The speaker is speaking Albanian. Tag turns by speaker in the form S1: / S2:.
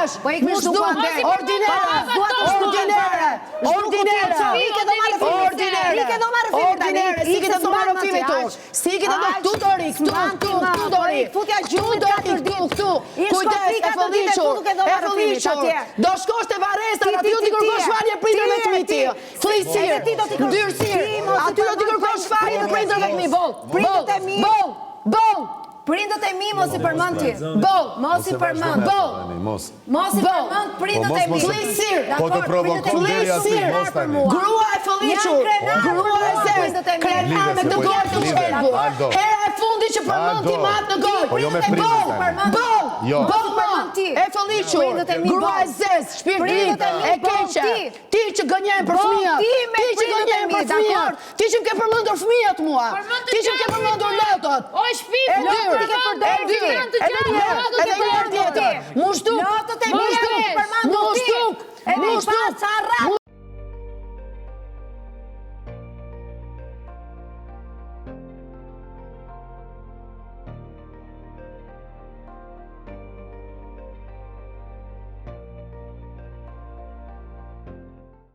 S1: Tash, do shkosh te Varresa, aty do t'i kërkosh falje prindërve të mi ti. Flisir, dyrësir, aty do t'i kërkosh falje prindërve të mi.
S2: Prindët e mi mos i përmend ti. Mos i përmend. Mos i përmend prindët e mi.
S1: Flisir.
S3: Po të provokon deri aty, mos tani.
S1: Grua e fëlliqur, grua e zezë, krenar me të gojë të qelbur. Hera e fundi që përmend ti mat në gojë.
S3: Po jo me prindët.
S1: E fëlliqur, grua e zezë, shpirtrit, e keqe. Ti që gënjen për fëmijët. Ti që gënjen për fëmijët. Ti që më ke përmendur fëmijët mua. Ti që më ke përmendur lotët.
S4: O shpif,
S1: Mushtu